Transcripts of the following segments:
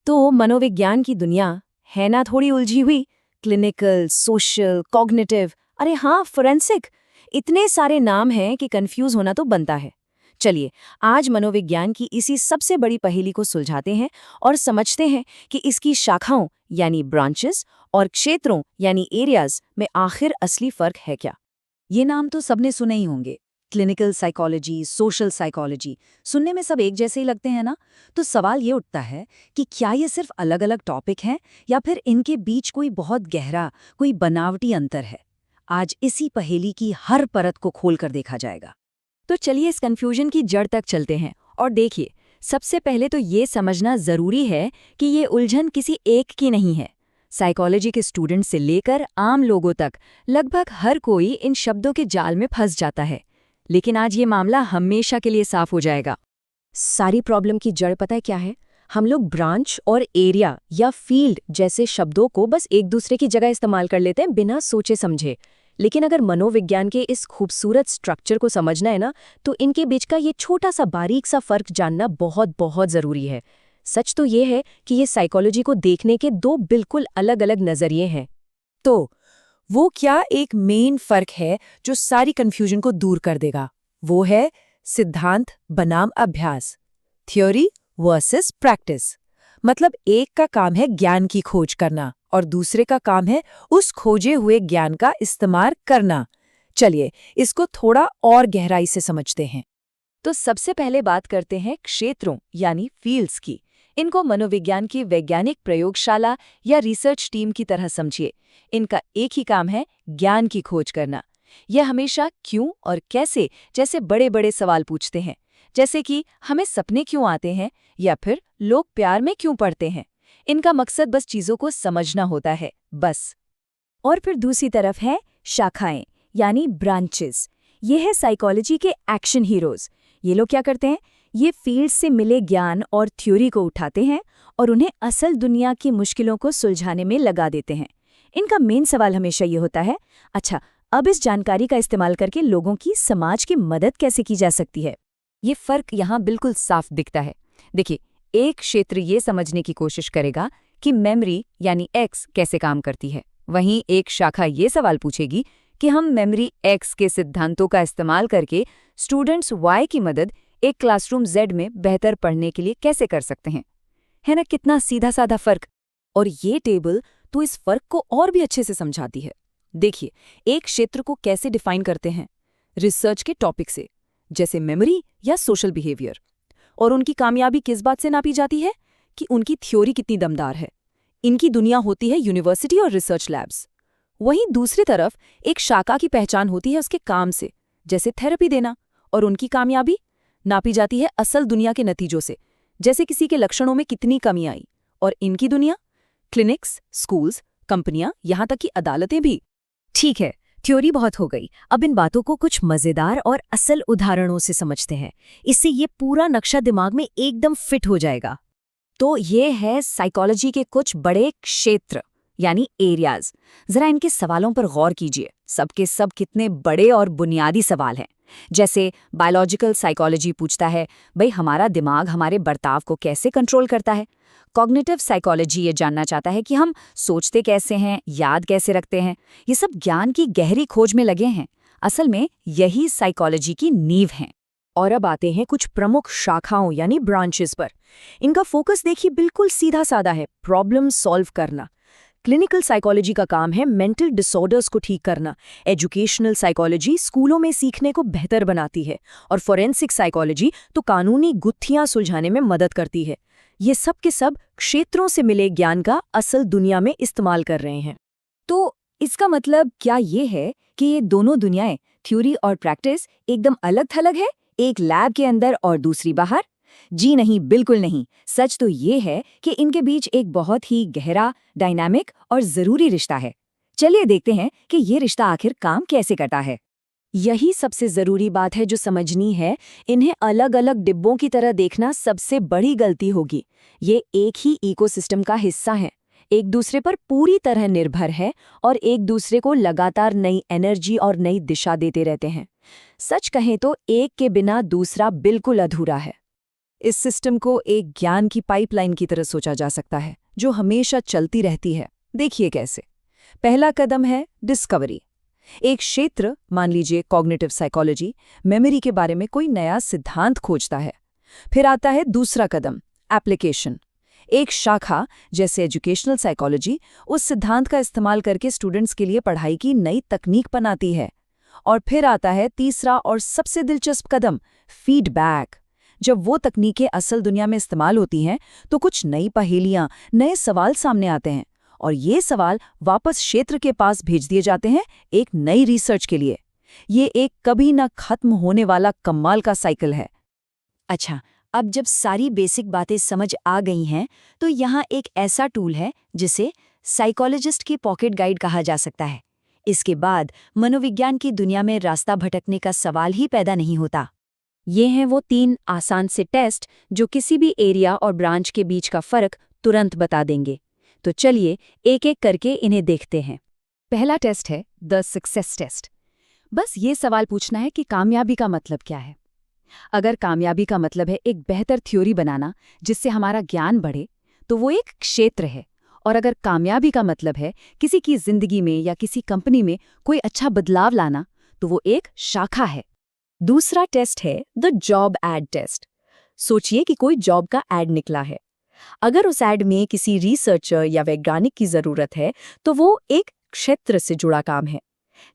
तो मनोविज्ञान की दुनिया है ना थोड़ी उलझी हुई। क्लिनिकल, सोशल, कॉग्निटिव, अरे हाँ फोरेंसिक, इतने सारे नाम हैं कि कंफ्यूज होना तो बनता है। चलिए, आज मनोविज्ञान की इसी सबसे बड़ी पहेली को सुलझाते हैं और समझते हैं कि इसकी शाखाओं यानी ब्रांचेस और क्षेत्रों यानी एरियाज में आखिर असली फर्क है क्या। ये नाम तो सबने सुने ही होंगे। क्लिनिकल साइकोलॉजी, सोशल साइकोलॉजी, सुनने में सब एक जैसे ही लगते हैं ना। तो सवाल ये उठता है कि क्या ये सिर्फ अलग अलग टॉपिक हैं या फिर इनके बीच कोई बहुत गहरा, कोई बनावटी अंतर है। आज इसी पहेली की हर परत को खोल कर देखा जाएगा। तो चलिए इस कंफ्यूजन की जड़ तक चलते हैं और देखिए, सबसे पहले तो ये समझना जरूरी है कि ये उलझन किसी एक की नहीं है। साइकोलॉजी के स्टूडेंट से लेकर आम लोगों तक लगभग हर कोई इन शब्दों के जाल में फंस जाता है। लेकिन आज ये मामला हमेशा के लिए साफ हो जाएगा। सारी प्रॉब्लम की जड़ पता है क्या है? हम लोग ब्रांच और एरिया या फील्ड जैसे शब्दों को बस एक दूसरे की जगह इस्तेमाल कर लेते हैं बिना सोचे समझे। लेकिन अगर मनोविज्ञान के इस खूबसूरत स्ट्रक्चर को समझना है ना, तो इनके बीच का ये छोटा सा बारीक सा फर्क जानना बहुत बहुत जरूरी है। सच तो ये है कि ये साइकोलॉजी को देखने के दो बिल्कुल अलग अलग नजरिए हैं। तो वो क्या एक मेन फर्क है जो सारी कंफ्यूजन को दूर कर देगा? वो है सिद्धांत बनाम अभ्यास, थ्योरी वर्सेस प्रैक्टिस। मतलब एक का काम है ज्ञान की खोज करना और दूसरे का काम है उस खोजे हुए ज्ञान का इस्तेमाल करना। चलिए इसको थोड़ा और गहराई से समझते हैं। तो सबसे पहले बात करते हैं क्षेत्रों यानी फील्ड्स की। इनको मनोविज्ञान की वैज्ञानिक प्रयोगशाला या रिसर्च टीम की तरह समझिए। इनका एक ही काम है ज्ञान की खोज करना। यह हमेशा क्यों और कैसे जैसे बड़े बड़े सवाल पूछते हैं, जैसे कि हमें सपने क्यों आते हैं या फिर लोग प्यार में क्यों पड़ते हैं। इनका मकसद बस चीजों को समझना होता है, बस। और फिर दूसरी तरफ है शाखाएं यानी ब्रांचेस। ये है साइकोलॉजी के एक्शन हीरोज। ये लोग क्या करते हैं? ये फील्ड से मिले ज्ञान और थ्योरी को उठाते हैं और उन्हें असल दुनिया की मुश्किलों को सुलझाने में लगा देते हैं। इनका मेन सवाल हमेशा ये होता है, अच्छा, अब इस जानकारी का इस्तेमाल करके लोगों की, समाज की मदद कैसे की जा सकती है। ये फर्क यहाँ बिल्कुल साफ दिखता है। देखिए, एक क्षेत्र ये समझने की कोशिश करेगा कि मेमोरी यानी एक्स कैसे काम करती है। वहीं एक शाखा ये सवाल पूछेगी कि हम मेमोरी एक्स के सिद्धांतों का इस्तेमाल करके स्टूडेंट्स वाई की मदद एक क्लासरूम जेड में बेहतर पढ़ने के लिए कैसे कर सकते हैं। है ना कितना सीधा साधा फर्क। और ये टेबल तो इस फर्क को और भी अच्छे से समझाती है। देखिए, एक क्षेत्र को कैसे डिफाइन करते हैं, रिसर्च के टॉपिक से, जैसे मेमोरी या सोशल बिहेवियर। और उनकी कामयाबी किस बात से नापी जाती है कि उनकी थ्योरी कितनी दमदार है। इनकी दुनिया होती है यूनिवर्सिटी और रिसर्च लैब्स। वहीं दूसरी तरफ एक शाखा की पहचान होती है उसके काम से, जैसे थेरेपी देना, और उनकी कामयाबी नापी जाती है असल दुनिया के नतीजों से, जैसे किसी के लक्षणों में कितनी कमी आई। और इनकी दुनिया क्लिनिक्स, स्कूल्स, कंपनियां, यहां तक कि अदालतें भी। ठीक है, थ्योरी बहुत हो गई। अब इन बातों को कुछ मजेदार और असल उदाहरणों से समझते हैं। इससे ये पूरा नक्शा दिमाग में एकदम फिट हो जाएगा। तो ये है साइकोलॉजी के कुछ बड़े क्षेत्र यानी एरियाज। जरा इनके सवालों पर गौर कीजिए। सबके सब कितने बड़े और बुनियादी सवाल हैं। जैसे बायोलॉजिकल साइकोलॉजी पूछता है, भाई हमारा दिमाग हमारे बर्ताव को कैसे कंट्रोल करता है। कॉग्निटिव साइकोलॉजी ये जानना चाहता है कि हम सोचते कैसे हैं, याद कैसे रखते हैं। ये सब ज्ञान की गहरी खोज में लगे हैं। असल में यही साइकोलॉजी की नींव है। और अब आते हैं कुछ प्रमुख शाखाओं यानी ब्रांचेस पर। इनका फोकस देखिए बिल्कुल सीधा साधा है, प्रॉब्लम सॉल्व करना। क्लिनिकल साइकोलॉजी का काम है मेंटल डिसऑर्डर्स को ठीक करना। एजुकेशनल साइकोलॉजी स्कूलों में सीखने को बेहतर बनाती है। और फोरेंसिक साइकोलॉजी तो कानूनी गुत्थियां सुलझाने में मदद करती है। ये सब के सब क्षेत्रों से मिले ज्ञान का असल दुनिया में इस्तेमाल कर रहे हैं। तो इसका मतलब क्या ये है कि ये दोनों दुनियाएं, थ्योरी और प्रैक्टिस, एकदम अलग थलग है, एक लैब के अंदर और दूसरी बाहर? जी नहीं, बिल्कुल नहीं। सच तो ये है कि इनके बीच एक बहुत ही गहरा, डायनामिक और जरूरी रिश्ता है। चलिए देखते हैं कि ये रिश्ता आखिर काम कैसे करता है। यही सबसे जरूरी बात है जो समझनी है। इन्हें अलग अलग डिब्बों की तरह देखना सबसे बड़ी गलती होगी। ये एक ही इकोसिस्टम का हिस्सा है, एक दूसरे पर पूरी तरह निर्भर है और एक दूसरे को लगातार नई एनर्जी और नई दिशा देते रहते हैं। सच कहें तो एक के बिना दूसरा बिल्कुल अधूरा है। इस सिस्टम को एक ज्ञान की पाइपलाइन की तरह सोचा जा सकता है जो हमेशा चलती रहती है। देखिए कैसे। पहला कदम है डिस्कवरी। एक क्षेत्र, मान लीजिए कॉग्निटिव साइकोलॉजी, मेमोरी के बारे में कोई नया सिद्धांत खोजता है। फिर आता है दूसरा कदम, एप्लीकेशन। एक शाखा, जैसे एजुकेशनल साइकोलॉजी, उस सिद्धांत का इस्तेमाल करके स्टूडेंट्स के लिए पढ़ाई की नई तकनीक बनाती है। और फिर आता है तीसरा और सबसे दिलचस्प कदम, फीडबैक। जब वो तकनीकें असल दुनिया में इस्तेमाल होती हैं तो कुछ नई पहेलियां, नए सवाल सामने आते हैं और ये सवाल वापस क्षेत्र के पास भेज दिए जाते हैं एक नई रिसर्च के लिए। ये एक कभी न खत्म होने वाला कमाल का साइकिल है। अच्छा, अब जब सारी बेसिक बातें समझ आ गई हैं तो यहाँ एक ऐसा टूल है जिसे साइकोलॉजिस्ट की पॉकेट गाइड कहा जा सकता है। इसके बाद मनोविज्ञान की दुनिया में रास्ता भटकने का सवाल ही पैदा नहीं होता। ये हैं वो 3 आसान से टेस्ट जो किसी भी एरिया और ब्रांच के बीच का फर्क तुरंत बता देंगे। तो चलिए एक एक करके इन्हें देखते हैं। पहला टेस्ट है द सक्सेस टेस्ट। बस ये सवाल पूछना है कि कामयाबी का मतलब क्या है। अगर कामयाबी का मतलब है एक बेहतर थ्योरी बनाना जिससे हमारा ज्ञान बढ़े, तो वो एक क्षेत्र है। और अगर कामयाबी का मतलब है किसी की जिंदगी में या किसी कंपनी में कोई अच्छा बदलाव लाना, तो वो एक शाखा है। दूसरा टेस्ट है द जॉब एड टेस्ट। सोचिए कि कोई जॉब का एड निकला है। अगर उस एड में किसी रिसर्चर या वैज्ञानिक की जरूरत है तो वो एक क्षेत्र से जुड़ा काम है।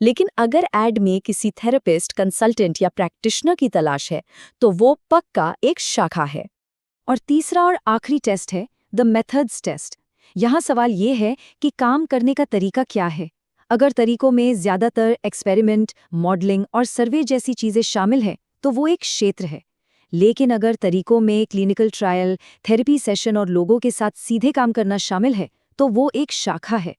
लेकिन अगर एड में किसी थेरेपिस्ट, कंसल्टेंट या प्रैक्टिशनर की तलाश है तो वो पक्का एक शाखा है। और तीसरा और आखिरी टेस्ट है द मेथड्स टेस्ट। यहाँ सवाल ये है कि काम करने का तरीका क्या है। अगर तरीकों में ज्यादातर एक्सपेरिमेंट, मॉडलिंग और सर्वे जैसी चीजें शामिल हैं तो वो एक क्षेत्र है। लेकिन अगर तरीकों में क्लिनिकल ट्रायल, थेरेपी सेशन और लोगों के साथ सीधे काम करना शामिल है तो वो एक शाखा है।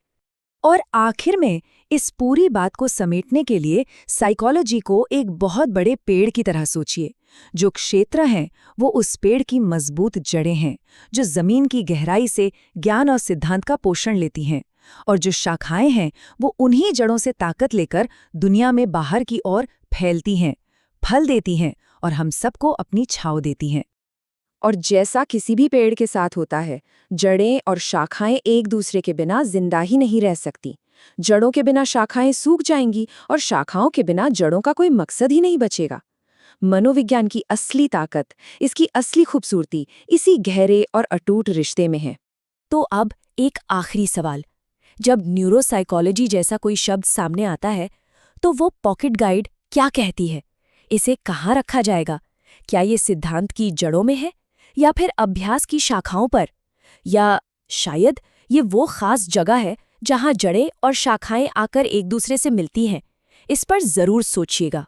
और आखिर में इस पूरी बात को समेटने के लिए साइकोलॉजी को एक बहुत बड़े पेड़ की तरह सोचिए। जो क्षेत्र हैं वो उस पेड़ की मजबूत जड़ें हैं जो जमीन की गहराई से ज्ञान और सिद्धांत का पोषण लेती हैं, और जो शाखाएं हैं वो उन्हीं जड़ों से ताकत लेकर दुनिया में बाहर की ओर फैलती हैं, फल देती हैं और हम सबको अपनी छांव देती हैं। और जैसा किसी भी पेड़ के साथ होता है, जड़ें और शाखाएं एक दूसरे के बिना जिंदा ही नहीं रह सकती। जड़ों के बिना शाखाएं सूख जाएंगी और शाखाओं के बिना जड़ों का कोई मकसद ही नहीं बचेगा। मनोविज्ञान की असली ताकत, इसकी असली खूबसूरती इसी गहरे और अटूट रिश्ते में है। तो अब एक आखिरी सवाल, जब न्यूरोसाइकोलॉजी जैसा कोई शब्द सामने आता है तो वो पॉकेट गाइड क्या कहती है? इसे कहाँ रखा जाएगा? क्या ये सिद्धांत की जड़ों में है या फिर अभ्यास की शाखाओं पर, या शायद ये वो खास जगह है जहां जड़ें और शाखाएं आकर एक दूसरे से मिलती हैं? इस पर जरूर सोचिएगा।